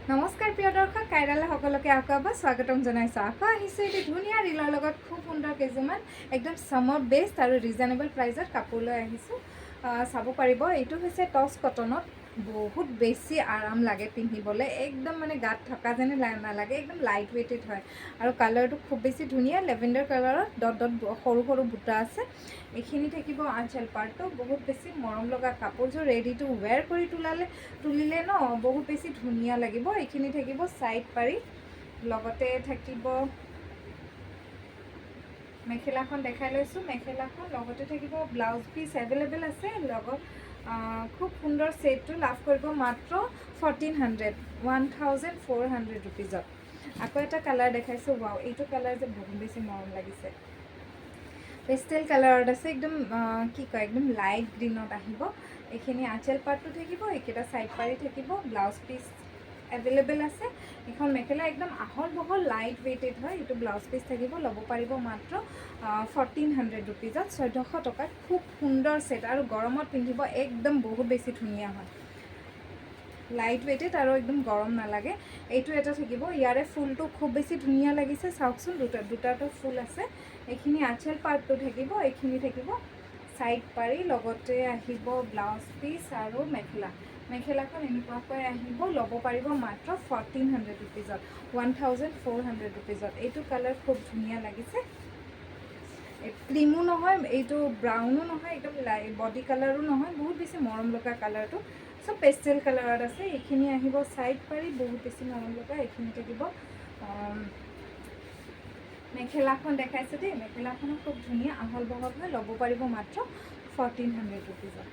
নমস্কাৰ প্ৰিয় দৰ্শক, কাইৰালে সকলোকে আকৌ স্বাগতম জনাইছোঁ। আকৌ আহিছোঁ এটি ধুনীয়া ৰিলৰ লগত খুব সুন্দৰ কেইযোৰমান একদম চামৰ বেষ্ট আৰু ৰিজনেবল প্ৰাইজত কাপোৰ লৈ আহিছোঁ। চাব পাৰিব, এইটো হৈছে টচ কটনত। বহুত বেছি আৰাম লাগে পিন্ধিবলৈ, একদম মানে গাত থকা যেনে নালাগে, একদম লাইট ৱেইটেড হয় আৰু কালাৰটো খুব বেছি ধুনীয়া লেভেণ্ডাৰ কালাৰত ডট ডট সৰু সৰু বুটা আছে। এইখিনি থাকিব আঁচল পাৰ্টটো, বহুত বেছি মৰম লগা কাপোৰযোৰ ৰেডি টু ৱেৰ কৰি তুলিলে ন বহুত বেছি ধুনীয়া লাগিব। এইখিনি থাকিব ছাইড পাৰি, লগতে থাকিব মেখেলাখন দেখাই লৈছোঁ। মেখেলাখন লগতে থাকিব ব্লাউজ পিচ এভেইলেবল আছে। লগত খুব সুন্দৰ ছেটটো লাভ কৰিব মাত্ৰ 1400 ৰুপিজত। আকৌ এটা কালাৰ দেখাইছোঁ। ৱাও, এইটো কালাৰ যে বহুত বেছি মৰম লাগিছে। পেষ্টেল কালাৰত আছে, একদম কি কয়, একদম লাইট গ্ৰীণত আহিব। এইখিনি আঁচল পাৰ্টটো থাকিব, এইকেইটা ছাইড পাৰি থাকিব। ব্লাউজ পিচ এভেইলেবল আছে। এখন মেখেলা একদম আহল বহল লাইট ৱেইটেড হয়। এইটো ব্লাউজ পিচ থাকিব, ল'ব পাৰিব মাত্ৰ 1400 ৰুপিজত, 1400 টকাত। খুব সুন্দৰ ছেট আৰু গৰমত পিন্ধিব একদম বহুত বেছি ধুনীয়া হয়। লাইট ৱেইটেড আৰু একদম গৰম নালাগে। এইটো এটা থাকিব, ইয়াৰে ফুলটো খুব বেছি ধুনীয়া লাগিছে, চাওকচোন, দুটাটো ফুল আছে। এইখিনি আঁচল পাৰ্টটো থাকিব, এইখিনি থাকিব ছাইড পাৰি, লগতে আহিব ব্লাউজ পিচ আৰু মেখেলাখন এনেকুৱাকৈ আহিব। ল'ব পাৰিব মাত্ৰ 1400 ৰুপিজত, 1400 ৰুপিজত। এইটো কালাৰ খুব ধুনীয়া লাগিছে। ক্ৰীমো নহয়, এইটো ব্ৰাউনো নহয়, একদম বডি কালাৰো নহয়, বহুত বেছি মৰম লগা কালাৰটো। চব পেষ্টেল কালাৰত আছে। এইখিনি আহিব ছাইড পাৰি, বহুত বেছি মৰম লগা। এইখিনি থাকিব মেখেলাখন দেখাইছোঁ দেই, মেখেলাখনো খুব ধুনীয়া আহল বহল হয়। ল'ব পাৰিব মাত্ৰ 1400 ৰুপিজত।